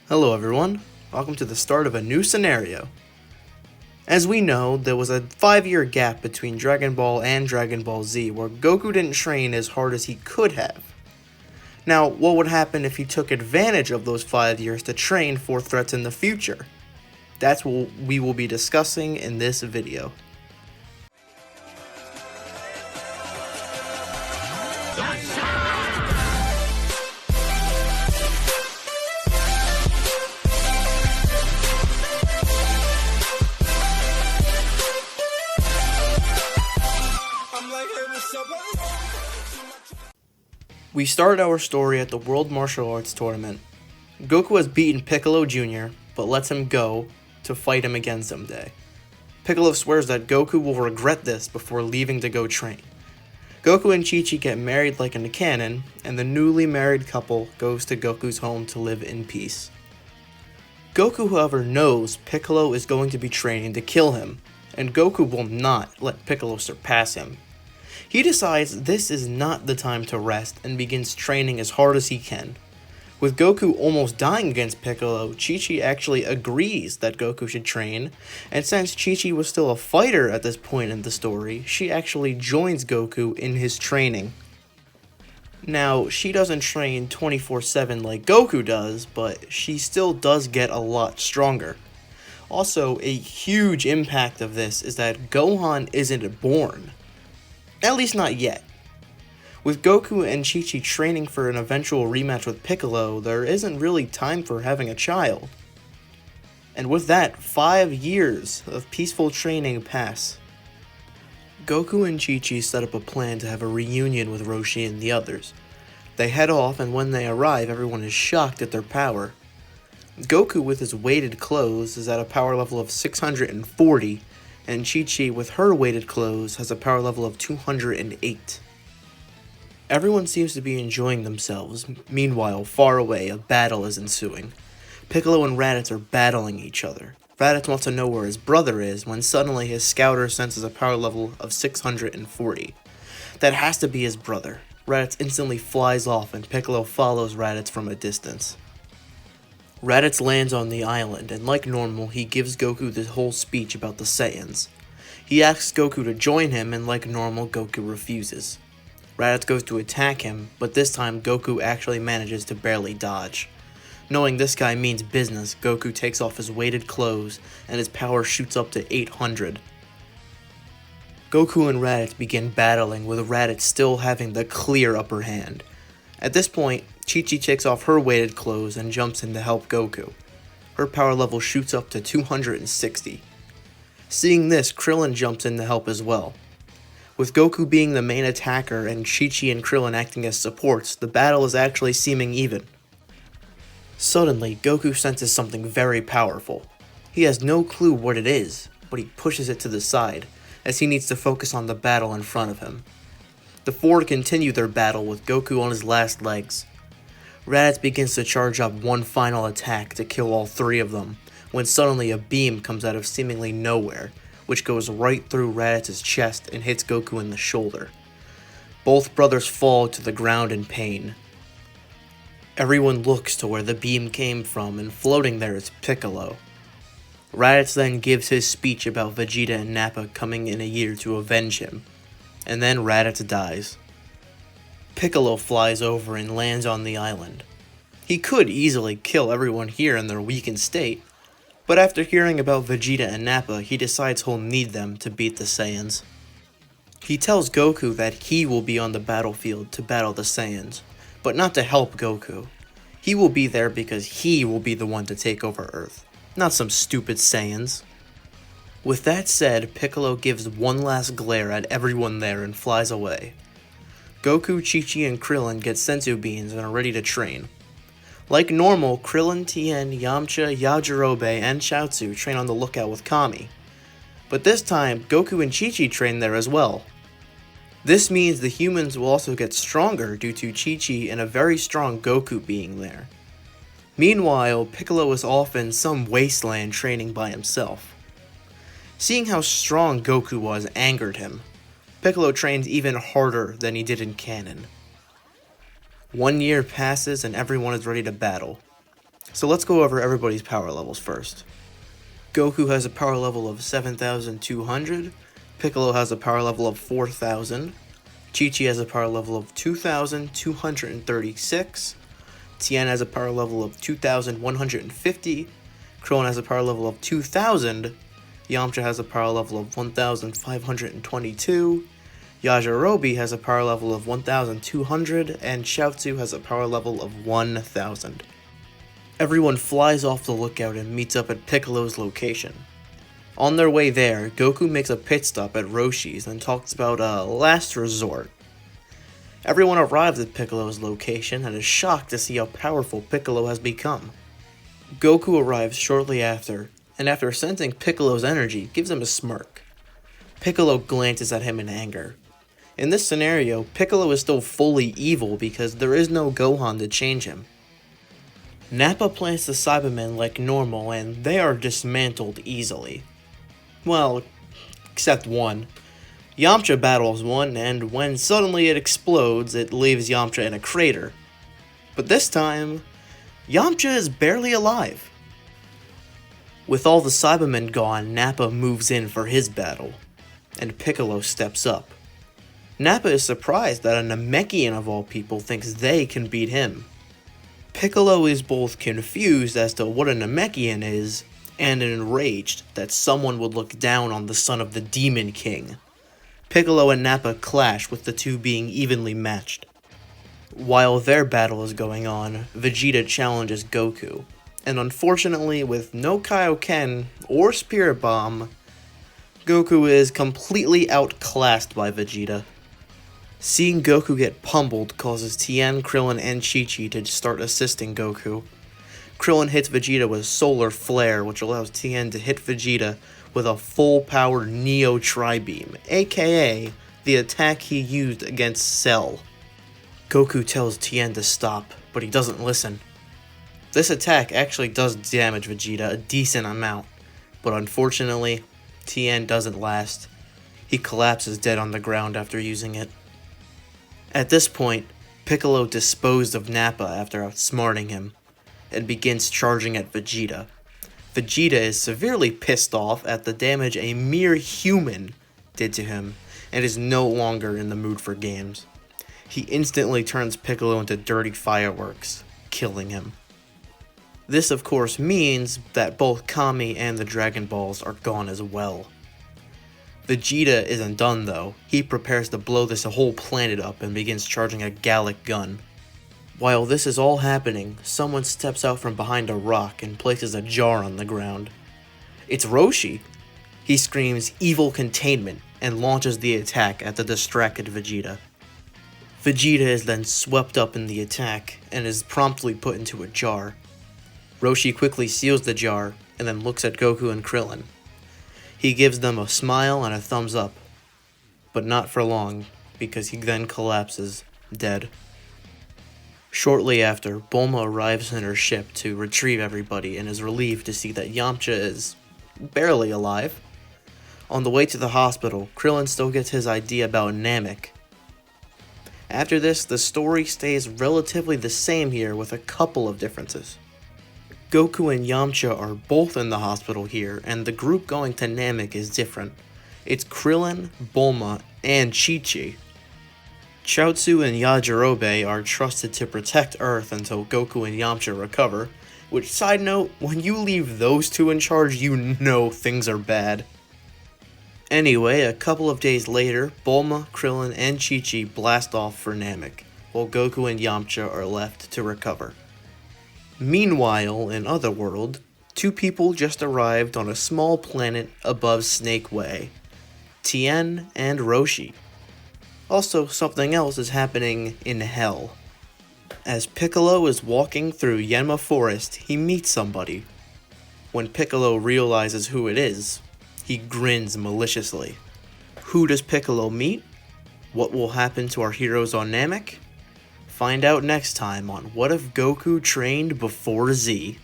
Hello everyone, welcome to the start of a new scenario. As we know, there was a 5-year gap between Dragon Ball and Dragon Ball Z where Goku didn't train as hard as he could have. Now, what would happen if he took advantage of those 5 years to train for threats in the future? That's what we will be discussing in this video. We start our story at the World Martial Arts Tournament. Goku has beaten Piccolo Jr., but lets him go to fight him again someday. Piccolo swears that Goku will regret this before leaving to go train. Goku and Chi-Chi get married like in the canon, and the newly married couple goes to Goku's home to live in peace. Goku, however, knows Piccolo is going to be training to kill him, and Goku will not let Piccolo surpass him. He decides this is not the time to rest and begins training as hard as he can. With Goku almost dying against Piccolo, Chi-Chi actually agrees that Goku should train, and since Chi-Chi was still a fighter at this point in the story, she actually joins Goku in his training. Now, she doesn't train 24/7 like Goku does, but she still does get a lot stronger. Also, a huge impact of this is that Gohan isn't born. At least not yet. With Goku and Chi-Chi training for an eventual rematch with Piccolo, there isn't really time for having a child. And with that, 5 years of peaceful training pass. Goku and Chi-Chi set up a plan to have a reunion with Roshi and the others. They head off, and when they arrive, everyone is shocked at their power. Goku with his weighted clothes is at a power level of 640, and Chi-Chi with her weighted clothes has a power level of 208. Everyone seems to be enjoying themselves. Meanwhile, far away, a battle is ensuing. Piccolo and Raditz are battling each other. Raditz wants to know where his brother is when suddenly his scouter senses a power level of 640. That has to be his brother. Raditz instantly flies off and Piccolo follows Raditz from a distance. Raditz lands on the island, and like normal, he gives Goku this whole speech about the Saiyans. He asks Goku to join him, and like normal, Goku refuses. Raditz goes to attack him, but this time Goku actually manages to barely dodge. Knowing this guy means business, Goku takes off his weighted clothes, and his power shoots up to 800. Goku and Raditz begin battling, with Raditz still having the clear upper hand. At this point, Chi-Chi takes off her weighted clothes and jumps in to help Goku. Her power level shoots up to 260. Seeing this, Krillin jumps in to help as well. With Goku being the main attacker and Chi-Chi and Krillin acting as supports, the battle is actually seeming even. Suddenly, Goku senses something very powerful. He has no clue what it is, but he pushes it to the side, as he needs to focus on the battle in front of him. The four continue their battle with Goku on his last legs. Raditz begins to charge up one final attack to kill all three of them, when suddenly a beam comes out of seemingly nowhere, which goes right through Raditz's chest and hits Goku in the shoulder. Both brothers fall to the ground in pain. Everyone looks to where the beam came from, and floating there is Piccolo. Raditz then gives his speech about Vegeta and Nappa coming in a year to avenge him, and then Raditz dies. Piccolo flies over and lands on the island. He could easily kill everyone here in their weakened state, but after hearing about Vegeta and Nappa, he decides he'll need them to beat the Saiyans. He tells Goku that he will be on the battlefield to battle the Saiyans, but not to help Goku. He will be there because he will be the one to take over Earth, not some stupid Saiyans. With that said, Piccolo gives one last glare at everyone there and flies away. Goku, Chi-Chi, and Krillin get senzu beans and are ready to train. Like normal, Krillin, Tien, Yamcha, Yajirobe, and Chaozu train on the lookout with Kami. But this time, Goku and Chi-Chi train there as well. This means the humans will also get stronger due to Chi-Chi and a very strong Goku being there. Meanwhile, Piccolo is off in some wasteland training by himself. Seeing how strong Goku was angered him. Piccolo trains even harder than he did in canon. 1 year passes and everyone is ready to battle. So let's go over everybody's power levels first. Goku has a power level of 7,200, Piccolo has a power level of 4,000, Chi-Chi has a power level of 2,236, Tien has a power level of 2,150, Krillin has a power level of 2,000, Yamcha has a power level of 1,522, Yajirobe has a power level of 1,200, and Chiaotzu has a power level of 1,000. Everyone flies off the lookout and meets up at Piccolo's location. On their way there, Goku makes a pit stop at Roshi's and talks about a last resort. Everyone arrives at Piccolo's location and is shocked to see how powerful Piccolo has become. Goku arrives shortly after, and after sensing Piccolo's energy, gives him a smirk. Piccolo glances at him in anger. In this scenario, Piccolo is still fully evil because there is no Gohan to change him. Nappa plants the Cybermen like normal and they are dismantled easily. Well, except one. Yamcha battles one, and when suddenly it explodes, it leaves Yamcha in a crater. But this time, Yamcha is barely alive. With all the Cybermen gone, Nappa moves in for his battle, and Piccolo steps up. Nappa is surprised that a Namekian of all people thinks they can beat him. Piccolo is both confused as to what a Namekian is, and enraged that someone would look down on the son of the Demon King. Piccolo and Nappa clash, with the two being evenly matched. While their battle is going on, Vegeta challenges Goku, and unfortunately with no Kaioken or Spirit Bomb, Goku is completely outclassed by Vegeta. Seeing Goku get pummeled causes Tien, Krillin, and Chi-Chi to start assisting Goku. Krillin hits Vegeta with Solar Flare, which allows Tien to hit Vegeta with a full-powered Neo Tri-Beam, aka the attack he used against Cell. Goku tells Tien to stop, but he doesn't listen. This attack actually does damage Vegeta a decent amount, but unfortunately, Tien doesn't last. He collapses dead on the ground after using it. At this point, Piccolo disposed of Nappa after outsmarting him, and begins charging at Vegeta. Vegeta is severely pissed off at the damage a mere human did to him, and is no longer in the mood for games. He instantly turns Piccolo into dirty fireworks, killing him. This of course means that both Kami and the Dragon Balls are gone as well. Vegeta isn't done though. He prepares to blow this whole planet up and begins charging a Gallic gun. While this is all happening, someone steps out from behind a rock and places a jar on the ground. It's Roshi! He screams "Evil Containment" and launches the attack at the distracted Vegeta. Vegeta is then swept up in the attack and is promptly put into a jar. Roshi quickly seals the jar and then looks at Goku and Krillin. He gives them a smile and a thumbs up, but not for long because he then collapses, dead. Shortly after, Bulma arrives in her ship to retrieve everybody and is relieved to see that Yamcha is barely alive. On the way to the hospital, Krillin still gets his idea about Namek. After this, the story stays relatively the same here with a couple of differences. Goku and Yamcha are both in the hospital here, and the group going to Namek is different. It's Krillin, Bulma, and Chi-Chi. Chiaotzu and Yajirobe are trusted to protect Earth until Goku and Yamcha recover, which, side note, when you leave those two in charge, you know things are bad. Anyway, a couple of days later, Bulma, Krillin, and Chi-Chi blast off for Namek, while Goku and Yamcha are left to recover. Meanwhile, in Otherworld, two people just arrived on a small planet above Snake Way, Tien and Roshi. Also, something else is happening in Hell. As Piccolo is walking through Yenma Forest, he meets somebody. When Piccolo realizes who it is, he grins maliciously. Who does Piccolo meet? What will happen to our heroes on Namek? Find out next time on What If Goku Trained Before Z?